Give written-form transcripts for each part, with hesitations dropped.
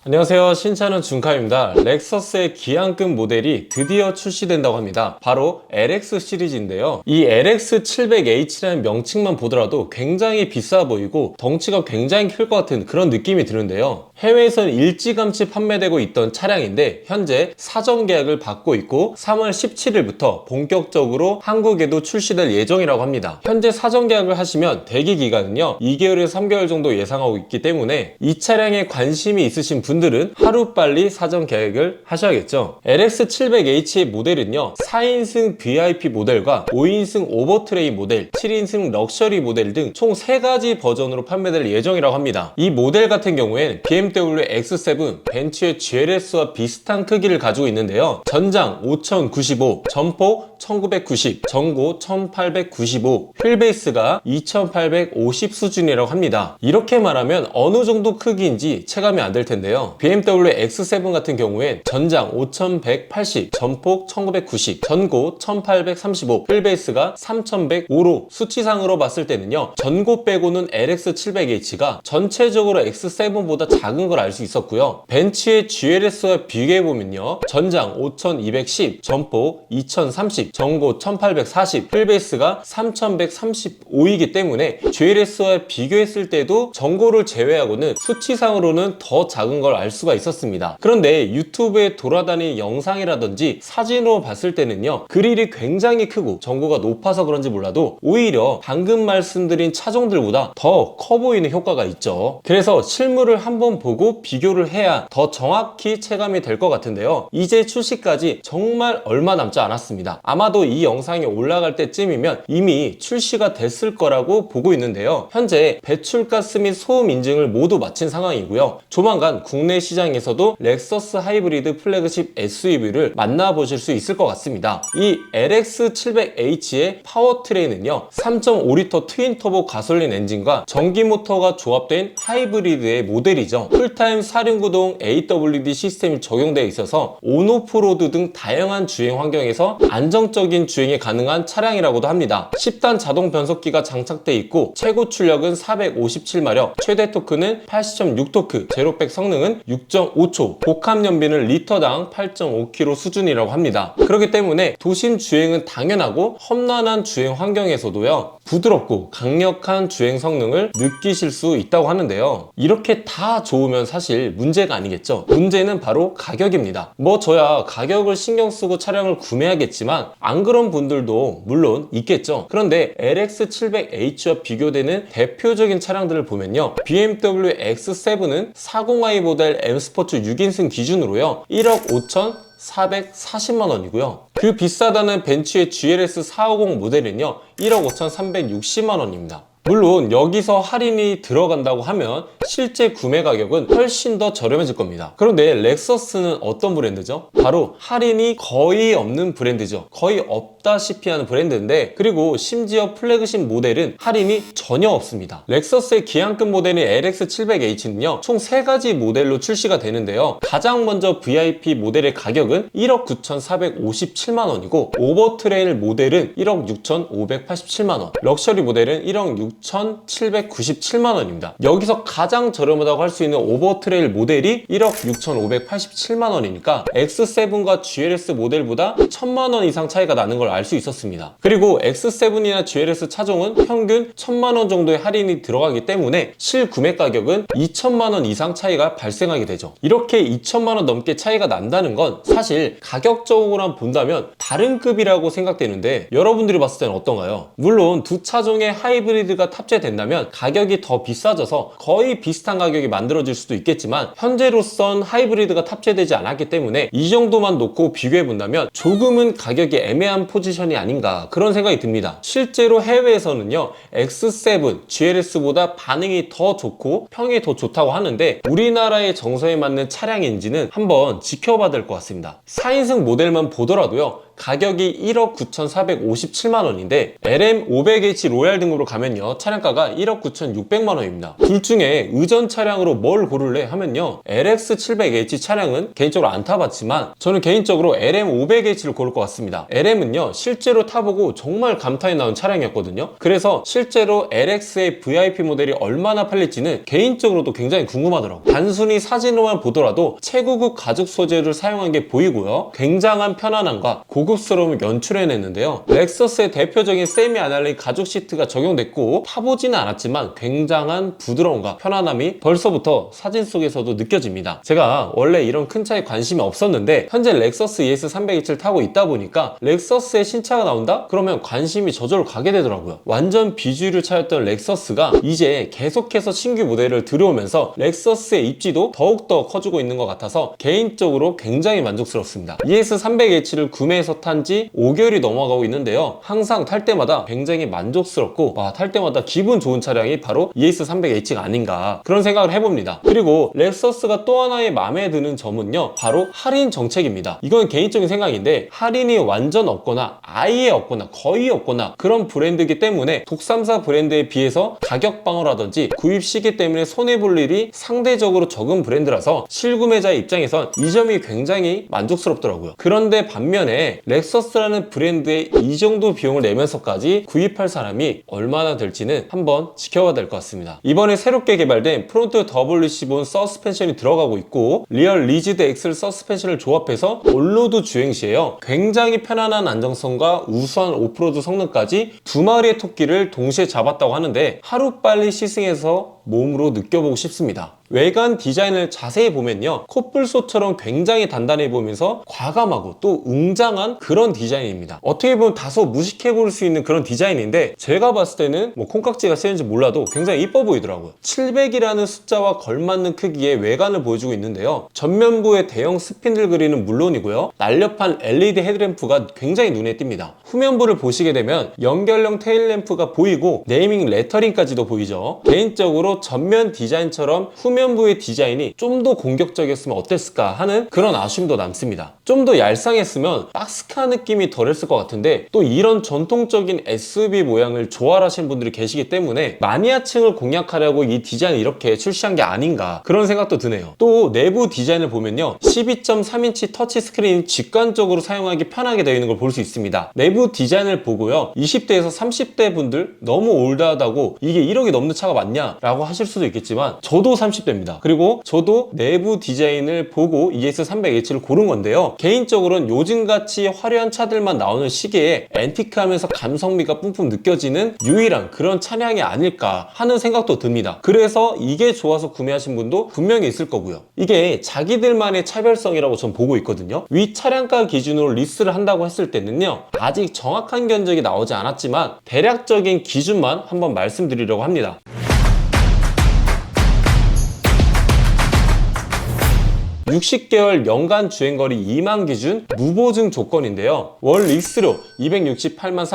안녕하세요, 신차는 준카입니다. 렉서스의 기한급 모델이 드디어 출시된다고 합니다. 바로 LX 시리즈인데요. 이 LX700H라는 명칭만 보더라도 굉장히 비싸 보이고 덩치가 굉장히 클 것 같은 그런 느낌이 드는데요. 해외에서는 일찌감치 판매되고 있던 차량인데 현재 사전 계약을 받고 있고 3월 17일부터 본격적으로 한국에도 출시될 예정이라고 합니다. 현재 사전 계약을 하시면 대기 기간은요 2개월에서 3개월 정도 예상하고 있기 때문에 이 차량에 관심이 있으신 분들은 하루빨리 사전 계약을 하셔야겠죠. LX700H의 모델은요 4인승 VIP 모델과 5인승 오버트레이 모델, 7인승 럭셔리 모델 등 총 3가지 버전으로 판매될 예정이라고 합니다. 이 모델 같은 경우에는 BMW X7, 벤츠의 GLS와 비슷한 크기를 가지고 있는데요. 전장 5095, 전폭 1990, 전고 1895, 휠베이스가 2850 수준이라고 합니다. 이렇게 말하면 어느 정도 크기인지 체감이 안 될 텐데요. BMW X7 같은 경우엔 전장 5180, 전폭 1990, 전고 1835, 휠베이스가 3105로 수치상으로 봤을 때는요. 전고 빼고는 LX700H가 전체적으로 X7보다 작은 걸 알 수 있었고요. 벤츠의 GLS와 비교해보면요. 전장 5210, 전폭 2030, 전고 1840, 휠베이스가 3135이기 때문에 GLS와 비교했을 때도 전고를 제외하고는 수치상으로는 더 작은 걸 알 수가 있었습니다. 그런데 유튜브에 돌아다니는 영상이라든지 사진으로 봤을 때는요. 그릴이 굉장히 크고 전고가 높아서 그런지 몰라도 오히려 방금 말씀드린 차종들보다 더 커 보이는 효과가 있죠. 그래서 실물을 한번 보고 비교를 해야 더 정확히 체감이 될 것 같은데요. 이제 출시까지 정말 얼마 남지 않았습니다. 아마도 이 영상이 올라갈 때쯤이면 이미 출시가 됐을 거라고 보고 있는데요. 현재 배출가스 및 소음 인증을 모두 마친 상황이고요. 조만간 국내 시장에서도 렉서스 하이브리드 플래그십 SUV를 만나보실 수 있을 것 같습니다. 이 LX700H의 파워트레인은요 3.5L 트윈터보 가솔린 엔진과 전기 모터가 조합된 하이브리드의 모델이죠. 풀타임 4륜구동 AWD 시스템이 적용되어 있어서 온오프로드 등 다양한 주행 환경에서 안정적인 주행이 가능한 차량이라고도 합니다. 10단 자동 변속기가 장착되어 있고 최고 출력은 457마력, 최대 토크는 80.6토크, 제로백 성능은 6.5초, 복합 연비는 리터당 8.5km 수준이라고 합니다. 그렇기 때문에 도심 주행은 당연하고 험난한 주행 환경에서도요 부드럽고 강력한 주행 성능을 느끼실 수 있다고 하는데요. 이렇게 다 좋으면 사실 문제가 아니겠죠. 문제는 바로 가격입니다. 저야 가격을 신경 쓰고 차량을 구매하겠지만 안 그런 분들도 물론 있겠죠. 그런데 LX700H와 비교되는 대표적인 차량들을 보면요. BMW X7은 40i 모델 M 스포츠 6인승 기준으로요 1억 5,440만 원이고요. 그 비싸다는 벤츠의 GLS 450 모델은요 1억 5,360만 원입니다. 물론 여기서 할인이 들어간다고 하면 실제 구매 가격은 훨씬 더 저렴해질 겁니다. 그런데 렉서스는 어떤 브랜드죠? 바로 할인이 거의 없는 브랜드죠. 거의 없다시피 하는 브랜드인데, 그리고 심지어 플래그십 모델은 할인이 전혀 없습니다. 렉서스의 기한급 모델인 LX700H는요 총 3가지 모델로 출시가 되는데요. 가장 먼저 VIP 모델의 가격은 1억 9,457만 원이고, 오버트레일 모델은 1억 6,587만 원, 럭셔리 모델은 1억 6,797만 원입니다. 여기서 가장 저렴하다고 할 수 있는 오버트레일 모델이 1억 6,587만 원이니까 X7과 GLS 모델보다 1,000만 원 이상 차이가 나는 걸 알 수 있었습니다. 그리고 X7이나 GLS 차종은 평균 1,000만 원 정도의 할인이 들어가기 때문에 실구매 가격은 2,000만 원 이상 차이가 발생하게 되죠. 이렇게 2,000만 원 넘게 차이가 난다는 건 사실 가격적으로만 본다면 다른 급이라고 생각되는데, 여러분들이 봤을 때는 어떤가요? 물론 두 차종의 하이브리드가 탑재된다면 가격이 더 비싸져서 거의 비슷한 가격이 만들어질 수도 있겠지만, 현재로선 하이브리드가 탑재되지 않았기 때문에 이 정도만 놓고 비교해본다면 조금은 가격이 애매한 포지션이 아닌가, 그런 생각이 듭니다. 실제로 해외에서는요 X7, GLS보다 반응이 더 좋고 평이 더 좋다고 하는데, 우리나라의 정서에 맞는 차량인지는 한번 지켜봐야 될 것 같습니다. 4인승 모델만 보더라도요 가격이 1억 9,457만 원인데 LM500H 로얄 등급으로 가면요 차량가가 1억 9,600만 원입니다. 둘 중에 의전 차량으로 뭘 고를래 하면요 LX700H 차량은 개인적으로 안 타봤지만 저는 개인적으로 LM500H를 고를 것 같습니다. LM은요 실제로 타보고 정말 감탄이 나온 차량이었거든요. 그래서 실제로 LX의 VIP 모델이 얼마나 팔릴지는 개인적으로도 굉장히 궁금하더라고요. 단순히 사진으로만 보더라도 최고급 가죽 소재를 사용한 게 보이고요 굉장한 편안함과 고급스러움을 연출해냈는데요. 렉서스의 대표적인 세미 아날로그 가죽 시트가 적용됐고 타보지는 않았지만 굉장한 부드러움과 편안함이 벌써부터 사진 속에서도 느껴집니다. 제가 원래 이런 큰 차에 관심이 없었는데 현재 렉서스 ES300H를 타고 있다 보니까 렉서스의 신차가 나온다? 그러면 관심이 저절로 가게 되더라고요. 완전 비주류 차였던 렉서스가 이제 계속해서 신규 모델을 들여오면서 렉서스의 입지도 더욱더 커지고 있는 것 같아서 개인적으로 굉장히 만족스럽습니다. ES300H를 구매해서 탄 지 5개월이 넘어가고 있는데요. 항상 탈 때마다 굉장히 만족스럽고 탈 때마다 기분 좋은 차량이 바로 ES300H가 아닌가 그런 생각을 해봅니다. 그리고 렉서스가 또 하나의 마음에 드는 점은요. 바로 할인 정책입니다. 이건 개인적인 생각인데 할인이 완전 없거나 아예 없거나 거의 없거나 그런 브랜드이기 때문에 독삼사 브랜드에 비해서 가격 방어라든지 구입 시기 때문에 손해볼 일이 상대적으로 적은 브랜드라서 실구매자의 입장에선 이 점이 굉장히 만족스럽더라고요. 그런데 반면에 렉서스라는 브랜드에 이 정도 비용을 내면서까지 구입할 사람이 얼마나 될지는 한번 지켜봐야 될 것 같습니다. 이번에 새롭게 개발된 프론트 WC-본 서스펜션이 들어가고 있고 리얼 리지드 엑셀 서스펜션을 조합해서 올로드 주행 시에요 굉장히 편안한 안정성과 우수한 오프로드 성능까지 두 마리의 토끼를 동시에 잡았다고 하는데 하루빨리 시승해서 몸으로 느껴보고 싶습니다. 외관 디자인을 자세히 보면요 코뿔소처럼 굉장히 단단해 보이면서 과감하고 또 웅장한 그런 디자인입니다. 어떻게 보면 다소 무식해 보일 수 있는 그런 디자인인데 제가 봤을 때는 콩깍지가 쓰였는지 몰라도 굉장히 이뻐 보이더라고요. 700이라는 숫자와 걸맞는 크기의 외관을 보여주고 있는데요 전면부의 대형 스핀들 그릴은 물론이고요 날렵한 LED 헤드램프가 굉장히 눈에 띕니다. 후면부를 보시게 되면 연결형 테일램프가 보이고 네이밍 레터링까지도 보이죠. 개인적으로 전면 디자인처럼 후면부의 디자인이 좀 더 공격적이었으면 어땠을까 하는 그런 아쉬움도 남습니다. 좀 더 얄쌍했으면 박스카 느낌이 덜했을 것 같은데 또 이런 전통적인 SUV 모양을 좋아하시는 분들이 계시기 때문에 마니아층을 공략하려고 이 디자인을 이렇게 출시한 게 아닌가 그런 생각도 드네요. 또 내부 디자인을 보면요 12.3인치 터치스크린이 직관적으로 사용하기 편하게 되어 있는 걸 볼 수 있습니다. 내부 디자인을 보고요 20대에서 30대 분들 너무 올드하다고 이게 1억이 넘는 차가 맞냐 라고 하실 수도 있겠지만 저도 30대입니다. 그리고 저도 내부 디자인을 보고 ES300H를 고른 건데요 개인적으로는 요즘같이 화려한 차들만 나오는 시기에 앤티크하면서 감성미가 뿜뿜 느껴지는 유일한 그런 차량이 아닐까 하는 생각도 듭니다. 그래서 이게 좋아서 구매하신 분도 분명히 있을 거고요. 이게 자기들만의 차별성이라고 전 보고 있거든요. 위 차량가 기준으로 리스트를 한다고 했을 때는요 아직 정확한 견적이 나오지 않았지만 대략적인 기준만 한번 말씀드리려고 합니다. 60개월 연간 주행거리 2만 기준 무보증 조건인데요. 월 리스로 268만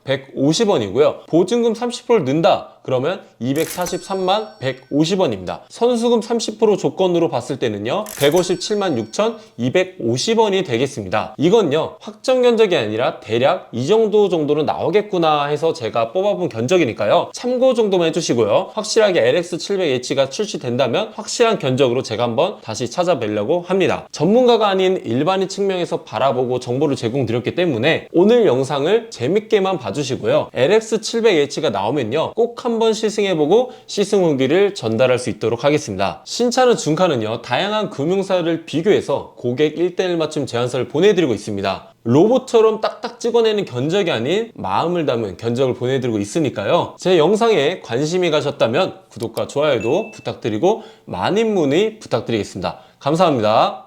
3,150원이고요. 보증금 30%를 넣는다. 그러면 243만 150원입니다. 선수금 30% 조건으로 봤을 때는요 157만 6,250원이 되겠습니다. 이건요 확정 견적이 아니라 대략 이 정도는 나오겠구나 해서 제가 뽑아본 견적이니까요 참고 정도만 해주시고요. 확실하게 LX700H가 출시된다면 확실한 견적으로 제가 한번 다시 찾아뵈려고 합니다. 전문가가 아닌 일반인 측면에서 바라보고 정보를 제공드렸기 때문에 오늘 영상을 재밌게만 봐주시고요. LX700H가 나오면요 꼭 한번 시승해보고 시승 후기를 전달할 수 있도록 하겠습니다. 신차는 준카는요 다양한 금융사를 비교해서 고객 1:1 맞춤 제안서를 보내드리고 있습니다. 로봇처럼 딱딱 찍어내는 견적이 아닌 마음을 담은 견적을 보내드리고 있으니까요 제 영상에 관심이 가셨다면 구독과 좋아요도 부탁드리고 많은 문의 부탁드리겠습니다. 감사합니다.